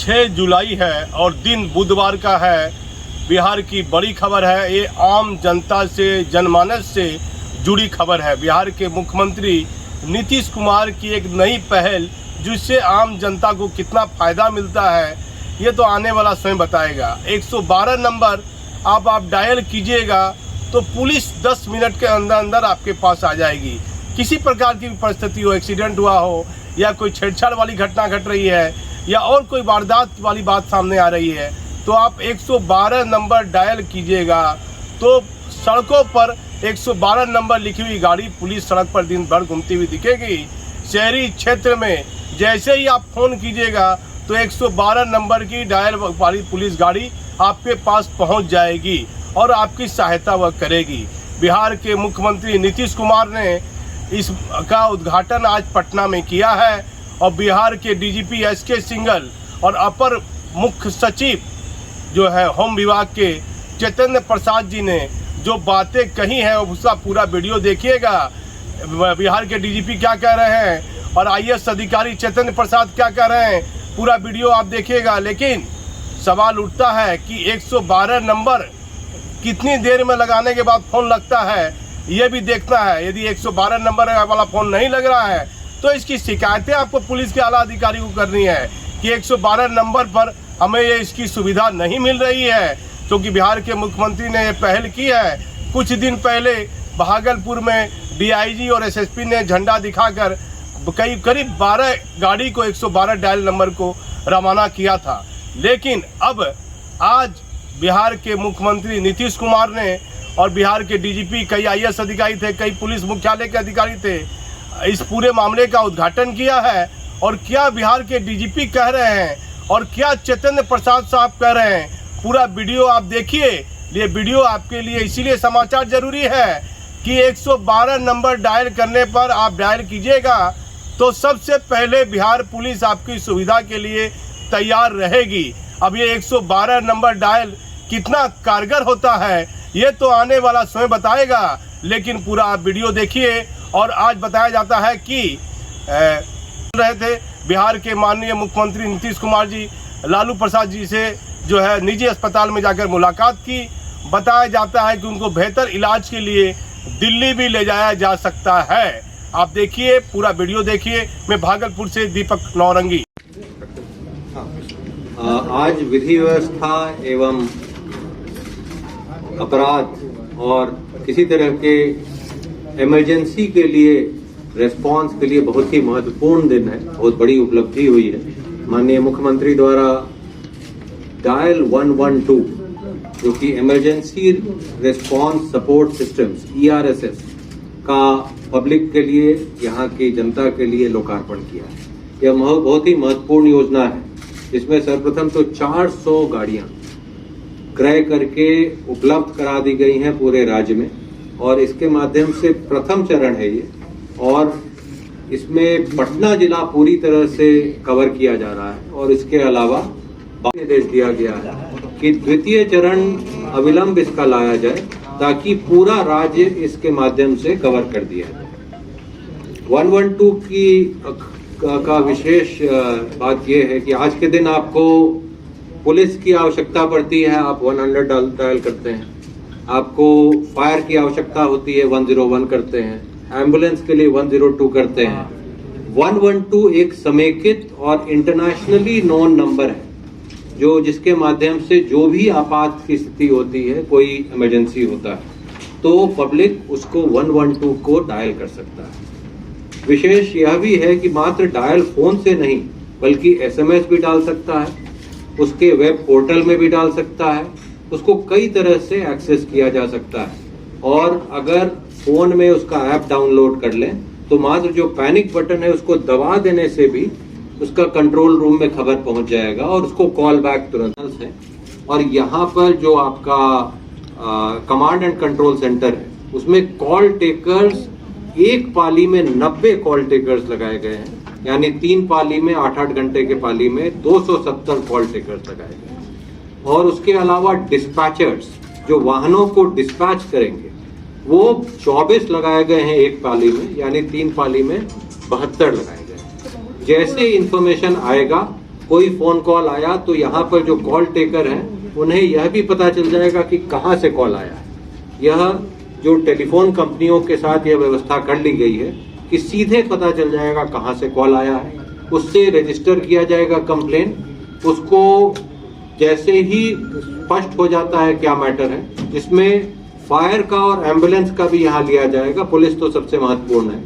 6 जुलाई है और दिन बुधवार का है। बिहार की बड़ी खबर है, ये आम जनता से, जनमानस से जुड़ी खबर है। बिहार के मुख्यमंत्री नीतीश कुमार की एक नई पहल, जिससे आम जनता को कितना फ़ायदा मिलता है ये तो आने वाला स्वयं बताएगा। 112 नंबर आप डायल कीजिएगा तो पुलिस 10 मिनट के अंदर अंदर आपके पास आ जाएगी। किसी प्रकार की परिस्थिति हो, एक्सीडेंट हुआ हो या कोई छेड़छाड़ वाली घटना घट रही है या और कोई वारदात वाली बात सामने आ रही है तो आप 112 नंबर डायल कीजिएगा तो सड़कों पर 112 नंबर लिखी हुई गाड़ी पुलिस सड़क पर दिन भर घूमती हुई दिखेगी। शहरी क्षेत्र में जैसे ही आप फ़ोन कीजिएगा तो 112 नंबर की डायल वाली पुलिस गाड़ी आपके पास पहुंच जाएगी और आपकी सहायता वह करेगी। बिहार के मुख्यमंत्री नीतीश कुमार ने इसका उद्घाटन आज पटना में किया है और बिहार के डीजीपी एसके सिंघल और अपर मुख्य सचिव जो है होम विभाग के चैतन्य प्रसाद जी ने जो बातें कही हैं उसका पूरा वीडियो देखिएगा। बिहार के डीजीपी क्या कह रहे हैं और आईएएस अधिकारी चैतन्य प्रसाद क्या कह रहे हैं, पूरा वीडियो आप देखिएगा। लेकिन सवाल उठता है कि 112 नंबर कितनी देर में लगाने के बाद फ़ोन लगता है, ये भी देखना है। यदि 112 नंबर वाला फ़ोन नहीं लग रहा है तो इसकी शिकायतें आपको पुलिस के आला अधिकारी को करनी है कि 112 नंबर पर हमें ये इसकी सुविधा नहीं मिल रही है, क्योंकि बिहार के मुख्यमंत्री ने ये पहल की है। कुछ दिन पहले भागलपुर में डीआईजी और एसएसपी ने झंडा दिखाकर करीब 12 गाड़ी को 112 डायल नंबर को रवाना किया था। लेकिन अब आज बिहार के मुख्यमंत्री नीतीश कुमार ने और बिहार के डीजीपी, कई आईएएस अधिकारी थे, कई पुलिस मुख्यालय के अधिकारी थे, इस पूरे मामले का उद्घाटन किया है। और क्या बिहार के डीजीपी कह रहे हैं और क्या चैतन्य प्रसाद साहब कह रहे हैं, पूरा वीडियो आप देखिए। ये वीडियो आपके लिए इसीलिए समाचार जरूरी है कि 112 नंबर डायल करने पर आप डायल कीजिएगा तो सबसे पहले बिहार पुलिस आपकी सुविधा के लिए तैयार रहेगी। अब ये 112 नंबर डायल कितना कारगर होता है ये तो आने वाला स्वयं बताएगा, लेकिन पूरा आप वीडियो देखिए। और आज बताया जाता है कि रहे थे बिहार के माननीय मुख्यमंत्री नीतीश कुमार जी लालू प्रसाद जी से जो है निजी अस्पताल में जाकर मुलाकात की। बताया जाता है कि उनको बेहतर इलाज के लिए दिल्ली भी ले जाया जा सकता है। आप देखिए, पूरा वीडियो देखिए। मैं भागलपुर से दीपक नौरंगी। आज विधि व्यवस्था एवं अपराध और किसी तरह के इमरजेंसी के लिए रेस्पॉन्स के लिए बहुत ही महत्वपूर्ण दिन है, बहुत बड़ी उपलब्धि हुई है। माननीय मुख्यमंत्री द्वारा डायल 112 जो कि emergency response support systems ERSS का पब्लिक के लिए, यहाँ की जनता के लिए लोकार्पण किया है। यह बहुत ही महत्वपूर्ण योजना है। इसमें सर्वप्रथम तो 400 गाड़ियां क्रय करके उपलब्ध करा दी गई हैं पूरे राज्य में और इसके माध्यम से प्रथम चरण है ये। और इसमें पटना जिला पूरी तरह से कवर किया जा रहा है और इसके अलावा निर्देश दिया गया है कि द्वितीय चरण अविलंब इसका लाया जाए ताकि पूरा राज्य इसके माध्यम से कवर कर दिया जाए। 112 का विशेष बात यह है कि आज के दिन आपको पुलिस की आवश्यकता पड़ती है, आप 100 डायल करते हैं। आपको फायर की आवश्यकता होती है, 101 करते हैं। एम्बुलेंस के लिए 102 करते हैं। 112 एक समेकित और इंटरनेशनली नोन नंबर है जो जिसके माध्यम से जो भी आपात की स्थिति होती है, कोई इमरजेंसी होता है तो पब्लिक उसको 112 को डायल कर सकता है। विशेष यह भी है कि मात्र डायल फोन से नहीं बल्कि SMS भी डाल सकता है, उसके वेब पोर्टल में भी डाल सकता है, उसको कई तरह से एक्सेस किया जा सकता है। और अगर फोन में उसका ऐप डाउनलोड कर लें तो मात्र जो पैनिक बटन है उसको दबा देने से भी उसका कंट्रोल रूम में खबर पहुंच जाएगा और उसको कॉल बैक तुरंत है। और यहाँ पर जो आपका कमांड एंड कंट्रोल सेंटर है उसमें कॉल टेकर्स एक पाली में 90 कॉल टेकर्स लगाए गए हैं, यानी 3 पाली में 8-8 घंटे के पाली में 270 कॉल टेकर्स लगाए गए हैं। और उसके अलावा डिस्पैचर्स जो वाहनों को डिस्पैच करेंगे वो 24 लगाए गए हैं एक पाली में, यानी 3 पाली में 72 लगाए गए हैं। जैसे इंफॉर्मेशन आएगा कोई फोन कॉल आया तो यहाँ पर जो कॉल टेकर है उन्हें यह भी पता चल जाएगा कि कहाँ से कॉल आया है। यह जो टेलीफोन कंपनियों के साथ यह व्यवस्था कर ली गई है कि सीधे पता चल जाएगा कहाँ से कॉल आया है, उससे रजिस्टर किया जाएगा कंप्लेन। उसको जैसे ही स्पष्ट हो जाता है क्या मैटर है, जिसमें फायर का और एम्बुलेंस का भी यहाँ लिया जाएगा, पुलिस तो सबसे महत्वपूर्ण है,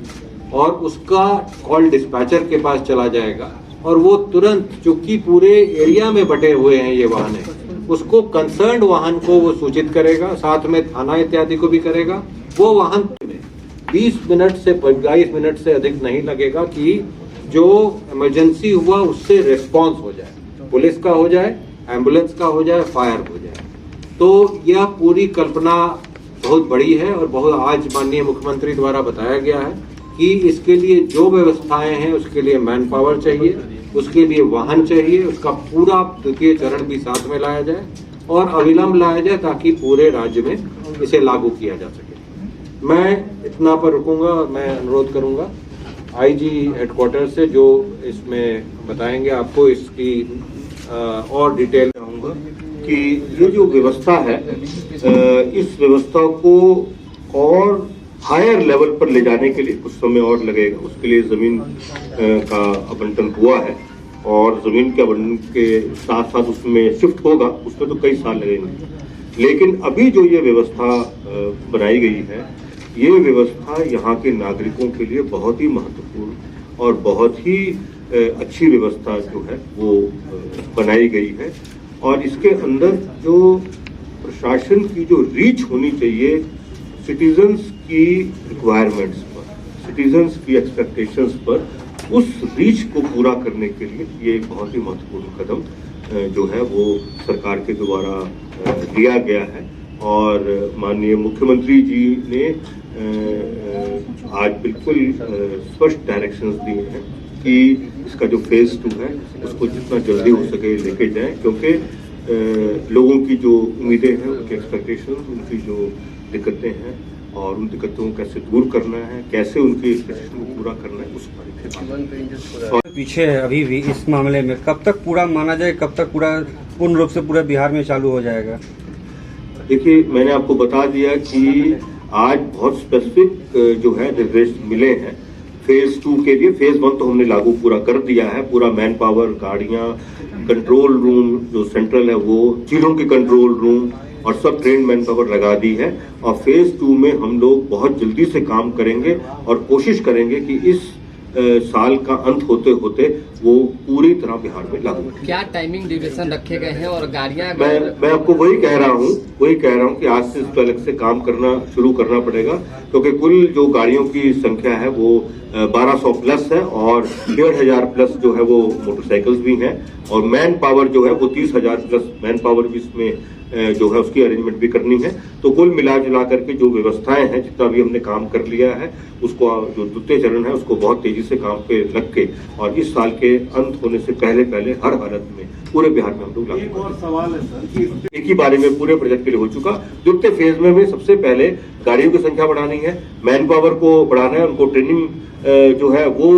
और उसका कॉल डिस्पैचर के पास चला जाएगा और वो तुरंत, चूंकि पूरे एरिया में बटे हुए हैं ये वाहन है, उसको कंसर्न्ड वाहन को वो सूचित करेगा, साथ में थाना इत्यादि को भी करेगा। वो वाहन में 20 मिनट से 22 मिनट से अधिक नहीं लगेगा कि जो इमरजेंसी हुआ उससे रिस्पॉन्स हो जाए, पुलिस का हो जाए, एम्बुलेंस का हो जाए, फायर हो जाए। तो यह पूरी कल्पना बहुत बड़ी है और बहुत आज माननीय मुख्यमंत्री द्वारा बताया गया है कि इसके लिए जो व्यवस्थाएं हैं उसके लिए मैन पावर चाहिए, उसके लिए वाहन चाहिए, उसका पूरा द्वितीय चरण भी साथ में लाया जाए और अविलंब लाया जाए ताकि पूरे राज्य में इसे लागू किया जा सके। मैं इतना पर रुकूंगा और मैं अनुरोध करूंगा आईजी हेडक्वार्टर से जो इसमें बताएंगे आपको इसकी और डिटेल चाहूंगा कि ये जो व्यवस्था है इस व्यवस्था को और हायर लेवल पर ले जाने के लिए कुछ समय और लगेगा। उसके लिए जमीन का आवंटन हुआ है और जमीन के आवंटन के साथ साथ उसमें शिफ्ट होगा, उसमें तो कई साल लगेंगे। लेकिन अभी जो ये व्यवस्था बनाई गई है, ये व्यवस्था यहाँ के नागरिकों के लिए बहुत ही महत्वपूर्ण और बहुत ही अच्छी व्यवस्था जो है वो बनाई गई है। और इसके अंदर जो प्रशासन की जो रीच होनी चाहिए सिटीजन्स की रिक्वायरमेंट्स पर, सिटीजन्स की एक्सपेक्टेशंस पर, उस रीच को पूरा करने के लिए ये बहुत ही महत्वपूर्ण कदम जो है वो सरकार के द्वारा लिया गया है। और माननीय मुख्यमंत्री जी ने आज बिल्कुल स्पष्ट डायरेक्शंस दिए हैं कि इसका जो फेज 2 है उसको जितना जल्दी हो सके लेके जाएं, क्योंकि लोगों की जो उम्मीदें हैं, उनके एक्सपेक्टेशन, उनकी जो दिक्कतें हैं और उन दिक्कतों को कैसे दूर करना है, कैसे उनकी एक्सपेक्टेशन को पूरा करना है, उस पर पीछे है अभी भी इस मामले में। कब तक पूरा माना जाए, कब तक पूरा पूर्ण रूप से पूरा बिहार में चालू हो जाएगा? देखिए, मैंने आपको बता दिया कि आज बहुत स्पेसिफिक जो है निर्देश मिले हैं फेज 2 के लिए। फेज 1 तो हमने लागू पूरा कर दिया है, पूरा मैन पावर, गाड़ियां, कंट्रोल रूम जो सेंट्रल है वो, जिलों के कंट्रोल रूम और सब ट्रेन मैन पावर लगा दी है। और फेज 2 में हम लोग बहुत जल्दी से काम करेंगे और कोशिश करेंगे कि इस साल का अंत होते होते वो पूरी तरह बिहार में लागू। क्या टाइमिंग ड्यूरेशन रखे गए हैं और गाड़ियां? मैं आपको वही कह रहा हूँ कि आज से इस पर अलग से काम करना शुरू करना पड़ेगा, क्योंकि कुल जो गाड़ियों की संख्या है वो 1200 प्लस है और 1500 प्लस जो है वो मोटरसाइकिल्स भी हैं और मैन पावर जो है वो 30,000 प्लस मैन पावर भी इसमें जो है उसकी अरेंजमेंट भी करनी है। तो कुल मिला जुला करके जो व्यवस्थाएं हैं, जितना भी हमने काम कर लिया है, उसको जो द्वितीय चरण है उसको बहुत तेजी से काम पे लग के और इस साल के अंत होने से पहले हर हालत में पूरे बिहार में हम लोग लागू। और सवाल है सर, एक ही बारे में पूरे प्रोजेक्ट के लिए हो चुका। द्वितीय फेज में सबसे पहले गाड़ियों की संख्या बढ़ानी है, मैन पावर को बढ़ाना है, उनको ट्रेनिंग जो है वो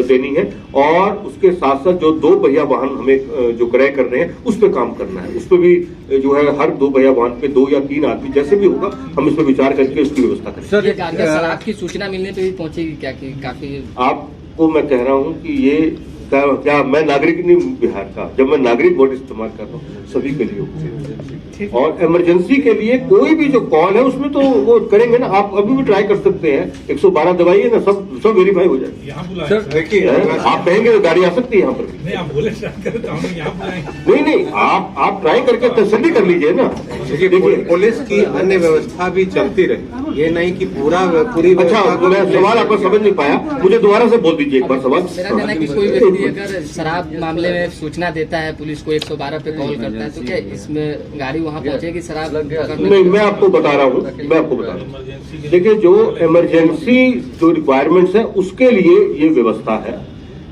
देनी है और उसके साथ साथ जो 2 पहिया वाहन हमें जो क्रय कर रहे हैं उस पर काम करना है। उस पर भी जो है हर 2 पहिया वाहन पे 2 या 3 आदमी जैसे भी होगा हम इस पर विचार करके उसकी व्यवस्था करेंगे। सर, ये गाड़ियां शराब की सूचना मिलने पे भी पहुंचेगी क्या? कि काफी आपको मैं कह रहा हूँ कि ये क्या मैं नागरिक नहीं बिहार का, जब मैं नागरिक वर्ड इस्तेमाल कर रहा हूँ सभी के लिए और इमरजेंसी के लिए कोई भी जो कॉल है उसमें तो वो करेंगे ना। आप अभी भी ट्राई कर सकते हैं, 112 दबाइए ना, सब वेरीफाई हो जाएगा। सर देखिए, आप कहेंगे तो गाड़ी आ सकती है यहाँ पर भी। नहीं, आप बोले नहीं, आप ट्राई करके तसल्ली कर लीजिए ना। देखिए, पुलिस की अन्य व्यवस्था भी चलती रही, ये नहीं कि पूरी अच्छा, मैं सवाल आपको समझ नहीं पाया, मुझे दोबारा से बोल दीजिए एक बार सवाल। मेरा कहना है कि कोई व्यक्ति अगर शराब मामले में सूचना देता है, पुलिस को 112 पे कॉल करता है, तो क्या इसमें गाड़ी वहाँ पहुँचेगी शराब पकड़ने? नहीं, मैं आपको बता रहा हूँ। देखिए, जो इमरजेंसी जो रिक्वायरमेंट्स है उसके लिए ये व्यवस्था है,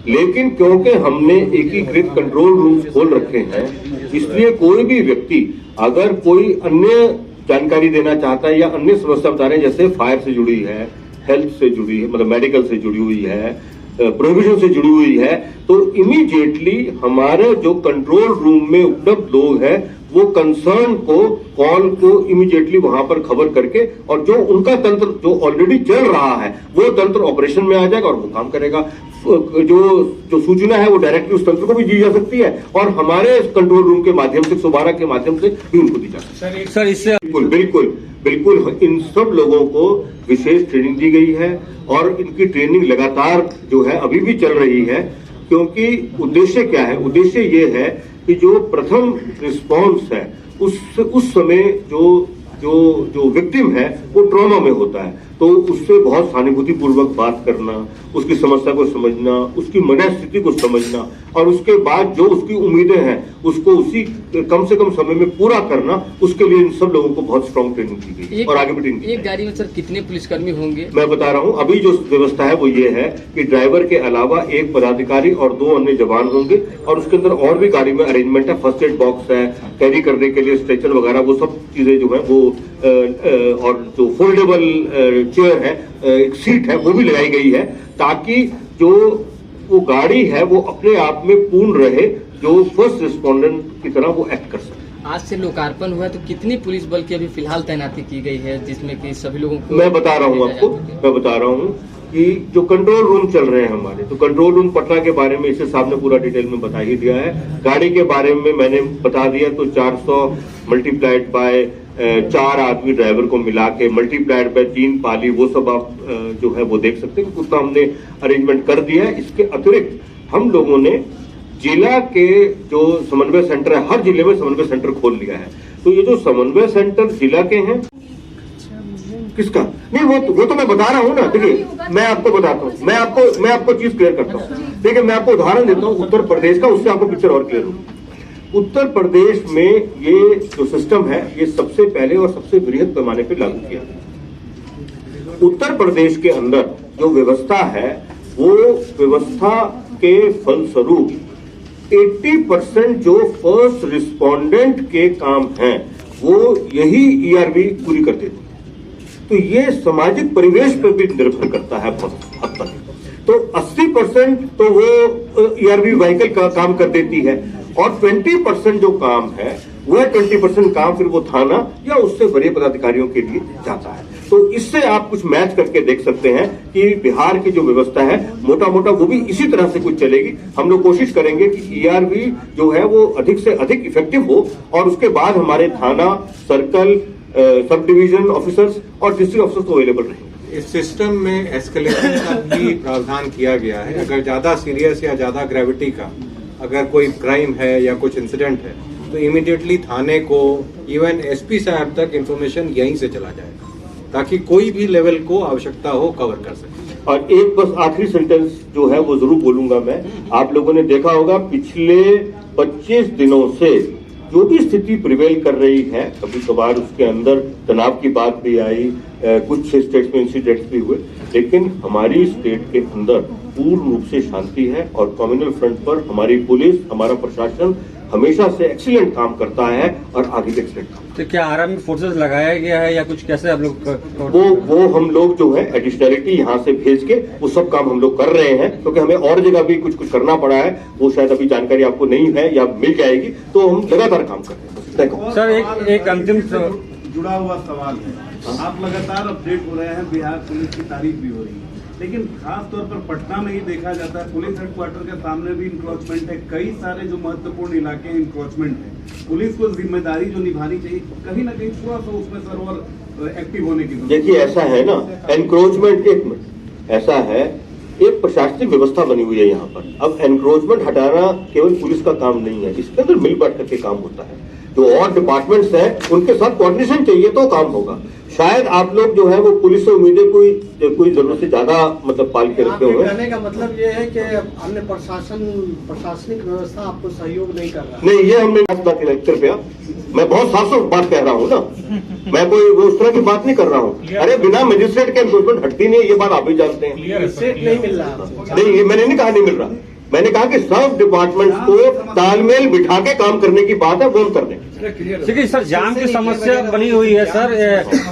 लेकिन क्योंकि हमने एकीकृत कंट्रोल रूम्स खोल रखे हैं, इसलिए कोई भी व्यक्ति अगर कोई अन्य जानकारी देना चाहता है या अन्य समस्या बता रहे हैं, जैसे फायर से जुड़ी है, हेल्थ से जुड़ी है, मतलब मेडिकल से जुड़ी हुई है, प्रोविजन से जुड़ी हुई है, तो इमीडिएटली हमारे जो कंट्रोल रूम में उपलब्ध लोग हैं वो कंसर्न को कॉल को इमीडिएटली वहां पर खबर करके और जो उनका तंत्र जो ऑलरेडी चल रहा है वो तंत्र ऑपरेशन में आ जाएगा और वो काम करेगा। जो सूचना है वो डायरेक्टली उस तंत्र को भी दी जा सकती है और हमारे कंट्रोल रूम के माध्यम से 112 के माध्यम से भी उनको दी जा सकती है। सर इससे बिल्कुल बिल्कुल बिल्कुल इन सब लोगों को विशेष ट्रेनिंग दी गई है और इनकी ट्रेनिंग लगातार जो है अभी भी चल रही है, क्योंकि उद्देश्य क्या है? उद्देश्य ये है कि जो प्रथम रिस्पांस है उस समय जो विक्टिम है वो ट्रॉमा में होता है, तो उससे बहुत सहानुभूति पूर्वक बात करना, उसकी समस्या को समझना, उसकी मनस्थिति को समझना और उसके बाद जो उसकी उम्मीदें हैं उसको उसी कम से कम समय में पूरा करना, उसके लिए इन सब लोगों को बहुत स्ट्रांग ट्रेनिंग दी गई और आगे भी ट्रेनिंग। एक गाड़ी में सर कितने पुलिसकर्मी होंगे? मैं बता रहा हूं, अभी जो व्यवस्था है वो ये है कि ड्राइवर के अलावा एक पदाधिकारी और 2 अन्य जवान होंगे और उसके अंदर और भी गाड़ी में अरेंजमेंट है, फर्स्ट एड बॉक्स है, कैरी करने के लिए स्ट्रेचर वगैरह वो सब चीजें जो है वो और जो फोल्डेबल चेयर है, एक सीट है वो भी लगाई गई है, ताकि जो वो गाड़ी है वो अपने आप में पूर्ण रहे, जो फर्स्ट रिस्पोंडेंट की तरह वो एक्ट कर सके। आज से लोकार्पण हुआ तो कितनी पुलिस बल की अभी फिलहाल तैनाती की गई है, जिसमें कि सभी लोगों को मैं बता रहा हूँ आपको, मैं बता रहा हूँ कि जो कंट्रोल रूम चल रहे हैं हमारे, तो कंट्रोल रूम पटना के बारे में इससे साहब ने पूरा डिटेल में बता ही दिया है। गाड़ी के बारे में मैंने बता दिया, तो 400 मल्टीप्लाइड बाय 4 आदमी ड्राइवर को मिला के मल्टीप्लाइड बाय 3 पाली, वो सब आप जो है वो देख सकते हैं, उतना हमने अरेंजमेंट कर दिया है। इसके अतिरिक्त हम लोगों ने जिला के जो समन्वय सेंटर है, हर जिले में समन्वय सेंटर खोल लिया है। तो ये जो समन्वय सेंटर जिला के हैं, किसका नहीं वो तो मैं बता रहा हूँ ना। देखिए मैं आपको बताता हूँ, मैं आपको चीज क्लियर करता हूँ। देखिए मैं आपको उदाहरण देता हूँ उत्तर प्रदेश का, उससे आपको पिक्चर और क्लियर हो। उत्तर प्रदेश में ये जो सिस्टम है ये सबसे पहले और सबसे बृहद पैमाने पर लागू किया। उत्तर प्रदेश के अंदर जो व्यवस्था है वो व्यवस्था के फलस्वरूप 80% जो फर्स्ट रिस्पोंडेंट के काम हैं वो यही ईआरवी पूरी कर देती है। तो ये सामाजिक परिवेश पर भी निर्भर करता है बहुत हद तक। तो 80% तो वो ईआरवी व्हीकल का काम कर देती है और 20% जो काम है वह 20% काम फिर वो थाना या उससे बड़े पदाधिकारियों के लिए जाता है। तो इससे आप कुछ मैच करके देख सकते हैं कि बिहार की जो व्यवस्था है मोटा मोटा वो भी इसी तरह से कुछ चलेगी। हम लोग कोशिश करेंगे कि ईआरवी जो है वो अधिक से अधिक इफेक्टिव हो और उसके बाद हमारे थाना, सर्कल, सब डिवीजन ऑफिसर्स और डिस्ट्रिक्ट ऑफिसर्स को अवेलेबल रहेंगे। इस सिस्टम में एस्केलेशन का भी प्रावधान किया गया है। अगर ज्यादा सीरियस या ज्यादा ग्रेविटी का अगर कोई क्राइम है या कुछ इंसिडेंट है तो इमीडिएटली थाने को, इवन एसपी साहब तक इंफॉर्मेशन यहीं से चला जाएगा ताकि कोई भी लेवल को आवश्यकता हो कवर कर सके। और एक बस आखिरी सेंटेंस जो है वो जरूर बोलूंगा मैं। आप लोगों ने देखा होगा पिछले 25 दिनों से जो भी स्थिति प्रिवेल कर रही है, कभी कभार उसके अंदर तनाव की बात भी आई, कुछ स्टेट्स में इंसिडेंट्स भी हुए, लेकिन हमारी स्टेट के अंदर पूर्ण रूप से शांति है और कम्युनल फ्रंट पर हमारी पुलिस, हमारा प्रशासन हमेशा से एक्सीलेंट काम करता है और आगे भी एक्सीलेंट काम। तो क्या आर्मी फोर्सेस लगाया गया है या कुछ कैसे आप लोग वो हम लोग जो है एडिशनलिटी यहाँ से भेज के वो सब काम हम लोग कर रहे हैं, क्योंकि हमें और जगह भी कुछ करना पड़ा है, वो शायद अभी जानकारी आपको नहीं है या मिल जाएगी, तो हम लगातार काम कर रहे हैं। सर एक अंतिम जुड़ा हुआ सवाल है, आप लगातार अपडेट हो रहे हैं, बिहार पुलिस की तारीफ भी हो रही है, लेकिन खास तौर पर पटना में ही देखा जाता है पुलिस हेडक्वार्टर के सामने भी इंक्रोचमेंट है, कई सारे जो महत्वपूर्ण इलाके हैं इंक्रोचमेंट है। पुलिस को जिम्मेदारी जो निभानी चाहिए कहीं ना कहीं थोड़ा सा उसमें सर्वर एक्टिव होने की। देखिए ऐसा है ना, एनक्रोचमेंट, एक मिनट, ऐसा है एक प्रशासनिक व्यवस्था बनी हुई है यहाँ पर। अब एनक्रोचमेंट हटाना केवल पुलिस का काम नहीं है, इसके अंदर मिल बैठ करके काम होता है। जो और डिपार्टमेंट्स हैं उनके साथ कोऑर्डिनेशन चाहिए तो काम होगा। शायद आप लोग जो है वो पुलिस से उम्मीदें कोई जरूरत से ज्यादा मतलब पाल के रखे हुए। कहने का मतलब ये है कि अन्य प्रशासनिक व्यवस्था आपको सहयोग नहीं कर रहा। नहीं, ये हमने कृपया, मैं बहुत साफ बात कह रहा हूँ ना, मैं कोई उस तरह की बात नहीं कर रहा हूँ। अरे बिना मजिस्ट्रेट के एनफोर्समेंट हटती नहीं है, ये बात आप भी जानते हैं। नहीं मिल रहा। नहीं, ये मैंने नहीं कहा नहीं मिल रहा, मैंने कहा कि सब डिपार्टमेंट्स को तालमेल बिठा के काम करने की बात है, फोन कर दें। देखिए सर, जाम की समस्या बनी हुई है सर।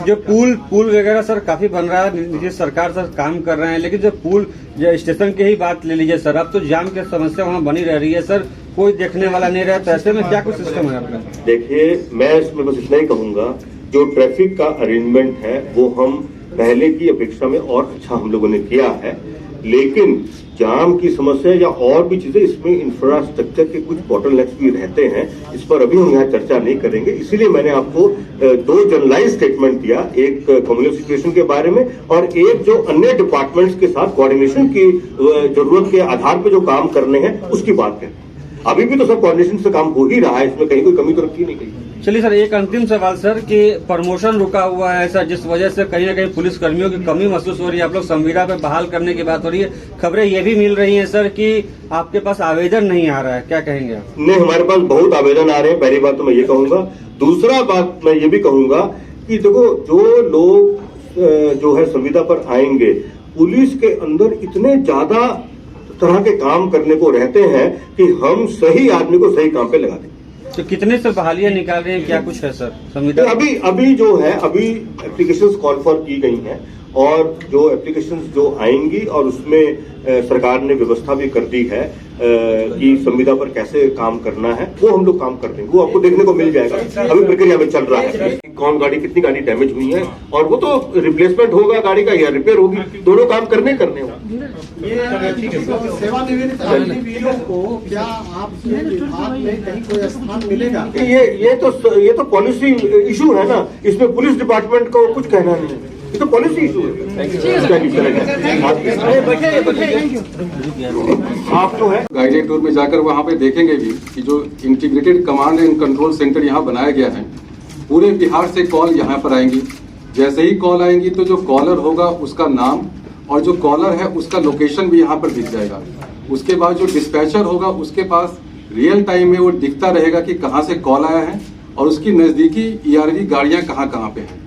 जो पुल वगैरह सर काफी बन रहा है, नीतीश सरकार सर काम कर रहे हैं, लेकिन जो पुल जो स्टेशन की ही बात ले लीजिए सर, अब तो जाम की समस्या वहाँ बनी रह रही है सर, कोई देखने वाला नहीं रहता। ऐसे में क्या कुछ सिस्टम है आपका? देखिए, मैं इसमें बस इतना ही कहूंगा, जो ट्रैफिक का अरेंजमेंट है वो हम पहले की अपेक्षा में और अच्छा हम लोगों ने किया है, लेकिन जाम की समस्या या और भी चीजें, इसमें इंफ्रास्ट्रक्चर के कुछ बॉटलनेक्स भी रहते हैं, इस पर अभी हम यहाँ चर्चा नहीं करेंगे। इसीलिए मैंने आपको दो जनरलाइज स्टेटमेंट दिया, एक कम्युनल सिचुएशन के बारे में और एक जो अन्य डिपार्टमेंट्स के साथ कोऑर्डिनेशन की जरूरत के आधार पर जो काम करने हैं उसकी बात है। अभी भी तो सब कोऑर्डिनेशन से काम हो ही रहा है, इसमें कहीं कोई कमी तो रखी नहीं गई। चलिए सर, एक अंतिम सवाल सर कि प्रमोशन रुका हुआ है सर, जिस वजह से कहीं ना कहीं पुलिस कर्मियों की कमी महसूस हो रही है। आप लोग संविदा पे बहाल करने की बात हो रही है, खबरें ये भी मिल रही हैं सर कि आपके पास आवेदन नहीं आ रहा है, क्या कहेंगे आप? नहीं, हमारे पास बहुत आवेदन आ रहे हैं, पहली बात तो मैं ये कहूंगा। दूसरा बात मैं ये भी कहूंगा कि देखो, जो लोग जो है संविदा पर आएंगे, पुलिस के अंदर इतने ज्यादा तरह के काम करने को रहते हैं कि हम सही आदमी को सही काम पे लगा दें। तो कितने से बहालियां निकाल रहे हैं, क्या कुछ है सर संविदा? अभी जो है, अभी एप्लीकेशंस कॉल फॉर की गई हैं और जो एप्लीकेशंस जो आएंगी और उसमें सरकार ने व्यवस्था भी कर दी है कि संविदा पर कैसे काम करना है, वो हम लोग काम कर देंगे, वो आपको देखने को मिल जाएगा। अभी प्रक्रिया में चल रहा है कौन गाड़ी, कितनी गाड़ी डैमेज हुई है, और वो तो रिप्लेसमेंट होगा गाड़ी का या रिपेयर होगी, दोनों काम करने होंगे। सेवानिवृत्त अग्निवीरों को क्या आपके विभाग में कहीं कोई स्थान मिलेगा? ये तो पॉलिसी इशू है ना, इसमें पुलिस डिपार्टमेंट को कुछ कहना नहीं है, ये तो पॉलिसी इशू है। आप जो है गाइडेड टूर में जाकर वहाँ पे देखेंगे भी कि जो integrated command and control centre यहाँ बनाया गया है, पूरे बिहार से कॉल यहाँ पर आएंगी। जैसे ही कॉल आएंगी तो जो कॉलर होगा उसका नाम और जो कॉलर है उसका लोकेशन भी यहाँ पर दिख जाएगा। उसके बाद जो डिस्पैचर होगा उसके पास रियल टाइम में वो दिखता रहेगा कि कहाँ से कॉल आया है और उसकी नज़दीकी ERV गाड़ियाँ कहाँ कहाँ पे हैं।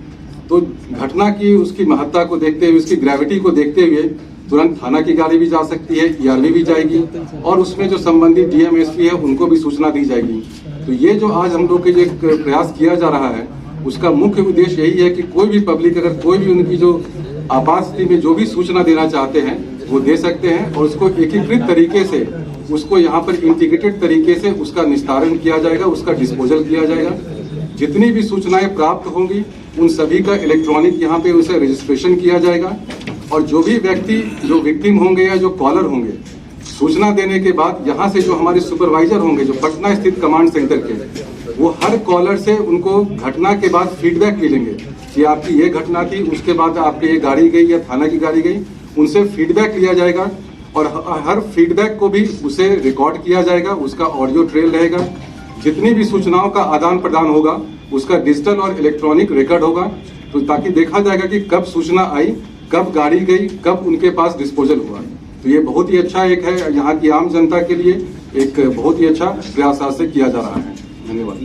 तो घटना की उसकी महत्ता को देखते हुए, उसकी ग्रेविटी को देखते हुए तुरंत थाना की गाड़ी भी जा सकती है, ERV भी जाएगी और उसमें जो संबंधित DM SP है उनको भी सूचना दी जाएगी। तो ये जो आज हम लोग के जो एक प्रयास किया जा रहा है, उसका मुख्य उद्देश्य यही है कि कोई भी पब्लिक अगर कोई भी उनकी जो आपात स्थिति में जो भी सूचना देना चाहते हैं वो दे सकते हैं और उसको एकीकृत तरीके से, उसको यहाँ पर इंटीग्रेटेड तरीके से उसका निस्तारण किया जाएगा, उसका डिस्पोजल किया जाएगा। जितनी भी सूचनाएं प्राप्त होंगी उन सभी का इलेक्ट्रॉनिक यहाँ पे उसे रजिस्ट्रेशन किया जाएगा और जो भी व्यक्ति जो विक्टिम होंगे या जो कॉलर होंगे, सूचना देने के बाद यहाँ से जो हमारे सुपरवाइजर होंगे जो पटना स्थित कमांड सेंटर के, वो हर कॉलर से उनको घटना के बाद फीडबैक मिलेंगे कि आपकी ये घटना थी, उसके बाद आपके ये गाड़ी गई या थाना की गाड़ी गई, उनसे फीडबैक लिया जाएगा और हर फीडबैक को भी उसे रिकॉर्ड किया जाएगा, उसका ऑडियो ट्रेल रहेगा। जितनी भी सूचनाओं का आदान प्रदान होगा उसका डिजिटल और इलेक्ट्रॉनिक रिकॉर्ड होगा, तो ताकि देखा जाएगा कि कब सूचना आई, कब गाड़ी गई, कब उनके पास डिस्पोजल हुआ। तो ये बहुत ही अच्छा एक है, यहाँ की आम जनता के लिए एक बहुत ही अच्छा प्रयास से किया जा रहा है। धन्यवाद।